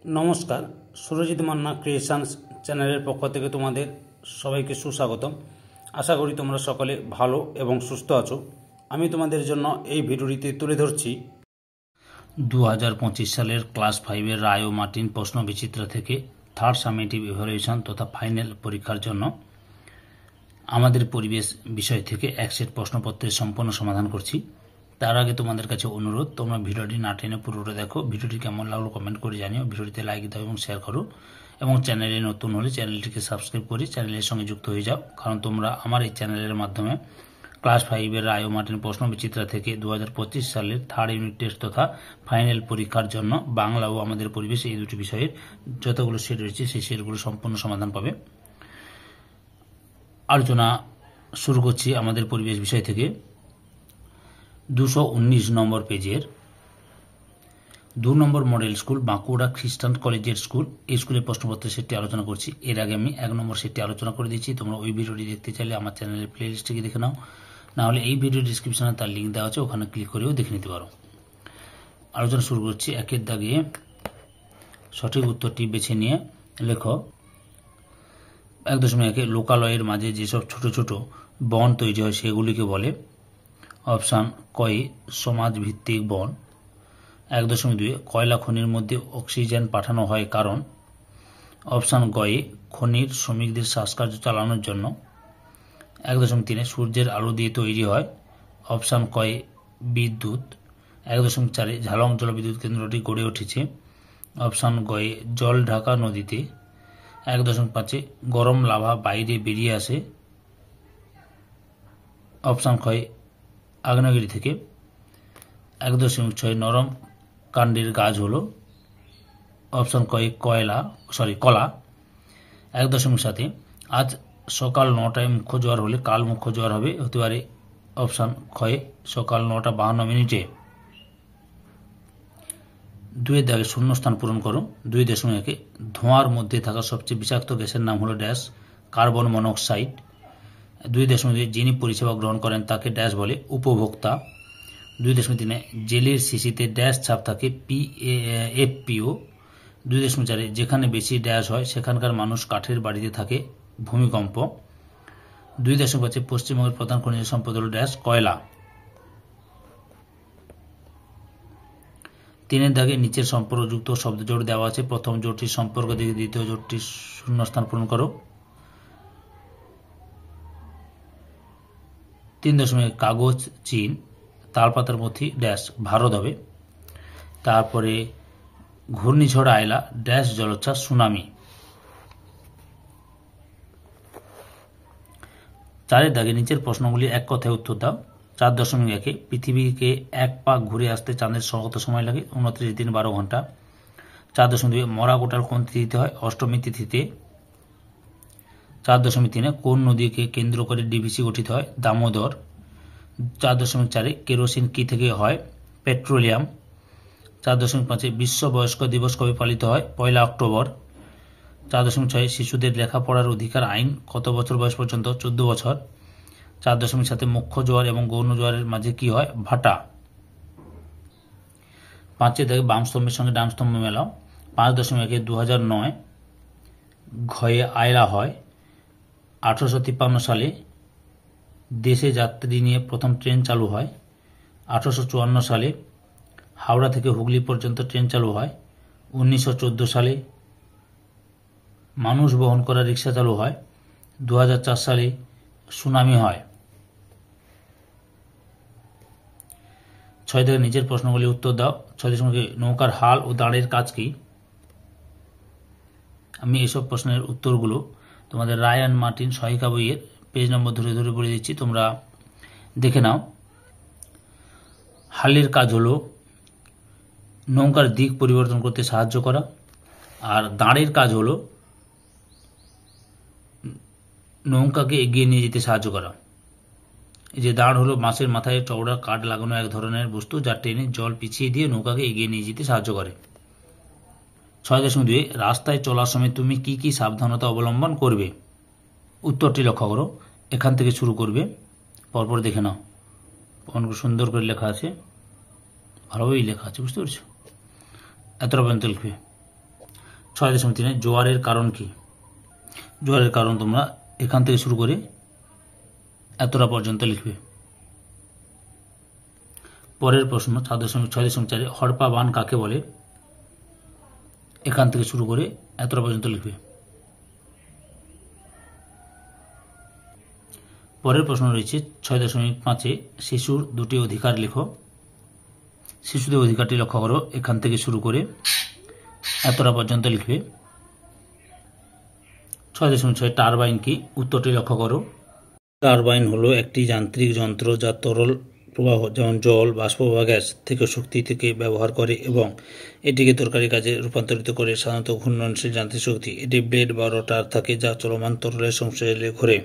নমস্কার, সুরজিৎ মান্না ক্রিয়েশনস চ্যানেলের পক্ষ থেকে তোমাদের সবাইকে সুস্বাগতম। আশা করি তোমরা সকলে ভালো এবং সুস্থ আছো। আমি তোমাদের জন্য এই ভিডিওটিতে তুলে ধরছি 2025 সালের ক্লাস 5-এর রায় ও মার্টিন প্রশ্ন বিচিত্রা থেকে থার্ড সামেটিভ ইভ্যালুয়েশন তথা ফাইনাল পরীক্ষার জন্য আমাদের পরিবেশ বিষয় থেকে এক সেট প্রশ্নপত্রের সম্পূর্ণ সমাধান করছি। তার আগে তোমাদের কাছে অনুরোধ, তোমরা ভিডিওটি না টেনে পুরোটা দেখো। ভিডিওটি কেমন লাগলো কমেন্ট করে জানিও, ভিডিওটিতে লাইক দাও এবং শেয়ার করো, এবং চ্যানেলে নতুন হলে চ্যানেলটিকে সাবস্ক্রাইব করে চ্যানেলের সঙ্গে যুক্ত হয়ে যাও, কারণ তোমরা আমার এই চ্যানেলের মাধ্যমে ক্লাস 5-এর রায় ও মার্টিন প্রশ্ন বিচিত্রা থেকে 2025 সালের থার্ড ইউনিট টেস্ট তথা ফাইনাল পরীক্ষার জন্য বাংলা ও আমাদের পরিবেশ এই দুটি বিষয়ের যতগুলো সেট রয়েছে সেই সেটগুলো সম্পূর্ণ সমাধান পাবে। আলোচনা শুরু করছি আমাদের পরিবেশ বিষয় থেকে 219 নম্বর পেজের 2 নম্বর মডেল স্কুল বাঁকুড়া খ্রিস্টান কলেজের স্কুল, এই স্কুলের প্রশ্নপত্রের সেটটি আলোচনা করছি। এর আগে আমি 1 নম্বর সেটটি আলোচনা করে দিয়েছি। তোমরা ওই ভিডিওটি দেখতে চাইলে আমার চ্যানেলের প্লে লিস্ট থেকে দেখে নাও, না হলে এই ভিডিও ডিসক্রিপশনে তার লিঙ্ক দেওয়া আছে, ওখানে ক্লিক করেও দেখে নিতে পারো। আলোচনা শুরু করছি। 1-এর দাগে সঠিক উত্তরটি বেছে নিয়ে লেখো। 1.1 লোকালয়ের মাঝে যেসব ছোট ছোট বন তৈরি হয় সেগুলিকে বলে। অপশান কয়ে সমাজভিত্তিক বন। 1.2 কয়লা খনির মধ্যে অক্সিজেন পাঠানো হয় কারণ। অপশান গয়ে খনির শ্রমিকদের শ্বাসকার্য চালানোর জন্য। 1.3 সূর্যের আলো দিয়ে তৈরি হয়। অপশান কয়ে বিদ্যুৎ। 1.4 ঝালং জলবিদ্যুৎ কেন্দ্রটি গড়ে উঠেছে। অপশান গয়ে জল ঢাকা নদীতে। 1.5 গরম লাভা বাইরে বেরিয়ে আসে। অপশান ক্ষয় আগ্নেয়গিরি থেকে। 1.6 নরম কাণ্ডের গাছ হলো। অপশান কয়ে কলা। 1.7 আজ সকাল 9টায় মুখ্য জোয়ার হলে কাল মুখ্য জোয়ার হতে পারে। অপশান ক্ষয়ে সকাল 9:52 2-এর দাগে শূন্যস্থান পূরণ করো। 2.1 ধোঁয়ার মধ্যে থাকা সবচেয়ে বিষাক্ত গ্যাসের নাম হলো ড্যাশ কার্বন মনোক্সাইড। 2.2 যিনি পরিষেবা গ্রহণ করেন তাকে ড্যাশ বলে উপভোক্তা। 2.3 জেলের শিশিতে ড্যাশ ছাপ থাকে FPO। 2.4 যেখানে বেশি ড্যাশ হয় সেখানকার মানুষ কাঠের বাড়িতে থাকে ভূমিকম্প। 2.5 পশ্চিমবঙ্গের প্রধান খনিজ সম্পদ হল ড্যাশ কয়লা। 3-এর দাগে নিচের সম্পর্কযুক্ত শব্দ জোড় দেওয়া আছে। প্রথম জোড়টির সম্পর্ক দেখে দ্বিতীয় জোড়টির শূন্যস্থান পূরণ করো। 3.1 কাগজ চীন, তালপাতার মধ্যে ড্যাশ ভারত হবে। তারপরে ঘূর্ণিঝড় আয়লা ড্যাশ জলোচ্ছ্বাস সুনামি। 4-এর দাগে নিচের প্রশ্নগুলি এক কথায় উত্তর দাও। 4.1 পৃথিবীকে এক পাক ঘুরে আসতে চাঁদের কত সময় লাগে? 29 দিন 12 ঘন্টা। 4.2 মরা গোটাল কোন তিথিতে হয়? অষ্টমী তিথিতে। 4.3 কোন নদীকে কেন্দ্র করে ডিভিসি গঠিত হয়? দামোদর। 4.4 কেরোসিন কি থেকে হয়? পেট্রোলিয়াম। 4.5 বিশ্ব বয়স্ক দিবস কবে পালিত হয়? 1 অক্টোবর। 4.6 শিশুদের লেখাপড়ার অধিকার আইন কত বছর বয়স পর্যন্ত? 14 বছর। 4.7 মুখ্য জোয়ার এবং গৌণ জোয়ারের মাঝে কি হয়? ভাটা। 5-এর দাগে বাম স্তম্ভের সঙ্গে ডান স্তম্ভ মেলাও। 5.1 2009 ঘয়ে আয়লা হয়। 1853 সালে দেশে যাত্রী নিয়ে প্রথম ট্রেন চালু হয়। 1854 সালে হাওড়া থেকে হুগলি পর্যন্ত ট্রেন চালু হয়। 1914 সালে মানুষ বহন করা রিক্সা চালু হয়। 2004 সালে সুনামি হয়। 6 থেকে নিচের প্রশ্নগুলি উত্তর দাও। 6.1 নৌকার হাল ও দাঁড়ের কাজ কি? আমি এইসব প্রশ্নের উত্তরগুলো তোমাদের রায় অ্যান্ড মার্টিন সহায়িকা বইয়ের পেজ নম্বর ধরে ধরে বলে দিচ্ছি, তোমরা দেখে নাও। হালের কাজ হলো নৌকার দিক পরিবর্তন করতে সাহায্য করা, আর দাঁড়ের কাজ হলো নৌকাকে এগিয়ে নিয়ে যেতে সাহায্য করা। এই যে দাঁড় হলো বাঁশের মাথায় চওড়া কাঠ লাগানো এক ধরনের বস্তু যা টেনে জল পিছিয়ে দিয়ে নৌকাকে এগিয়ে নিয়ে যেতে সাহায্য করে। 6.2 রাস্তায় চলার সময় তুমি কি কি সাবধানতা অবলম্বন করবে? উত্তরটি লক্ষ্য করো, এখান থেকে শুরু করবে, পরপর দেখে নাও। অনেক সুন্দর করে লেখা আছে, ভালোভাবেই লেখা আছে, বুঝতে পেরেছ? এতটা পর্যন্ত লিখবে। 6.3 জোয়ারের কারণ কি? জোয়ারের কারণ তোমরা এখান থেকে শুরু করে এতটা পর্যন্ত লিখবে। পরের প্রশ্ন 6.4 হড়পা বান কাকে বলে? এখান থেকে শুরু করে এতটা পর্যন্ত লিখবে। পরের প্রশ্ন রয়েছে 6.5 শিশুর দুটি অধিকার লেখো। শিশুদের অধিকারটি লক্ষ্য করো, এখান থেকে শুরু করে এতটা পর্যন্ত লিখবে। 6.6 টারবাইন কি? উত্তরটি লক্ষ্য করো। টারবাইন হলো একটি যান্ত্রিক যন্ত্র যা তরল প্রবাহ যেমন জল, বাষ্প বা গ্যাস থেকে শক্তি থেকে ব্যবহার করে এবং এটিকে দরকারি কাজে রূপান্তরিত করে। সাধারণত ঘূর্ণনশীল যান্ত্রিক শক্তি। এটি ব্লেড বা রটার থাকে যা চলমান তরলের সংশ্লেষে ঘোরে।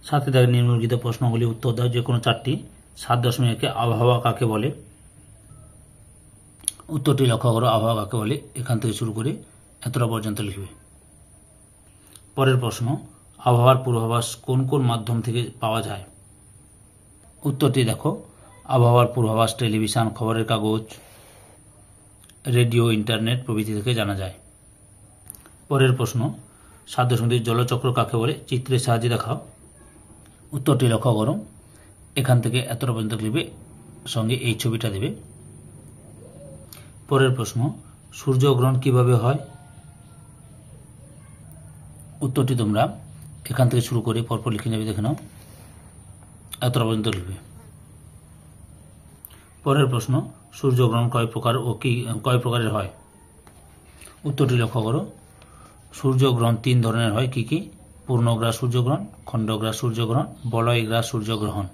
সাথে থাকে নিম্নলিখিত প্রশ্নগুলি উত্তর দাও, যে কোনো 4টি। 7.1 আবহাওয়া কাকে বলে? উত্তরটি লক্ষ্য করো, আবহাওয়া কাকে বলে এখান থেকে শুরু করে এতটা পর্যন্ত লিখবে। পরের প্রশ্ন, আবহাওয়ার পূর্বাভাস কোন কোন মাধ্যম থেকে পাওয়া যায়? উত্তরটি দেখো, আবহাওয়ার পূর্বাভাস টেলিভিশন, খবরের কাগজ, রেডিও, ইন্টারনেট প্রভৃতি থেকে জানা যায়। পরের প্রশ্ন 7.2 জলচক্র কাকে বলে? চিত্রের সাহায্যে দেখাও। উত্তরটি লক্ষ্য করো, এখান থেকে এতটা পর্যন্ত লিখবে, সঙ্গে এই ছবিটা দেবে। পরের প্রশ্ন, সূর্যগ্রহণ কিভাবে হয়? উত্তরটি তোমরা এখান থেকে শুরু করে পরপর লিখে নেবে, দেখে নাও, এতটা পর্যন্ত লিখবে। পরের প্রশ্ন, সূর্যগ্রহণ কয় প্রকার ও কয় প্রকারের হয়? উত্তরটি লক্ষ্য করো, সূর্যগ্রহণ 3 ধরনের হয়। কি কি? পূর্ণগ্রাস সূর্যগ্রহণ, খণ্ডগ্রাস সূর্যগ্রহণ, বলয়গ্রাস সূর্যগ্রহণ।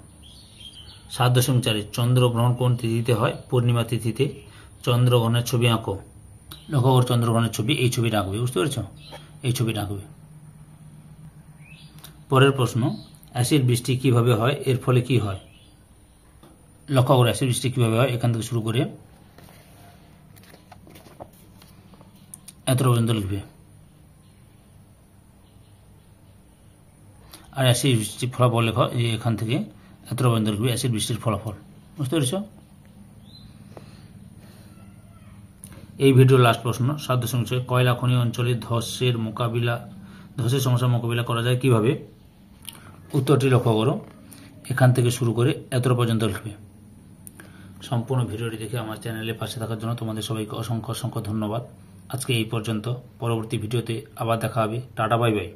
7.4 চন্দ্রগ্রহণ কোন তিথিতে হয়? পূর্ণিমা তিথিতে। চন্দ্রগ্রহণের ছবি আঁকো। লক্ষ্য করো, চন্দ্রগ্রহণের ছবি, এই ছবিটা আঁকবে, বুঝতে পেরেছ? এই ছবিটা আঁকবে। পরের প্রশ্ন, অ্যাসিড বৃষ্টি কিভাবে হয়? এর ফলে কি হয়? লক্ষ্য করো, অ্যাসিড বৃষ্টি কিভাবে হয়, এখান থেকে শুরু করে এতটা পর্যন্ত লিখবে। আর অ্যাসিড বৃষ্টির ফলাফল লেখো, এই এখান থেকে এতটা পর্যন্ত লিখবে, অ্যাসিড বৃষ্টির ফলাফল, বুঝতে পেরেছ? এই ভিডিওর লাস্ট প্রশ্ন 7.6 কয়লা খনি অঞ্চলে ধসের সমস্যার মোকাবিলা করা যায় কিভাবে? উত্তরটি লক্ষ্য করো, এখান থেকে শুরু করে এতটা পর্যন্ত লিখবে। সম্পূর্ণ ভিডিওটি দেখে আমার চ্যানেলে পাশে থাকার জন্য তোমাদের সবাইকে অসংখ্য অসংখ্য ধন্যবাদ। আজকে এই পর্যন্ত। পরবর্তী ভিডিওতে আবার দেখা হবে। Tata, bye bye.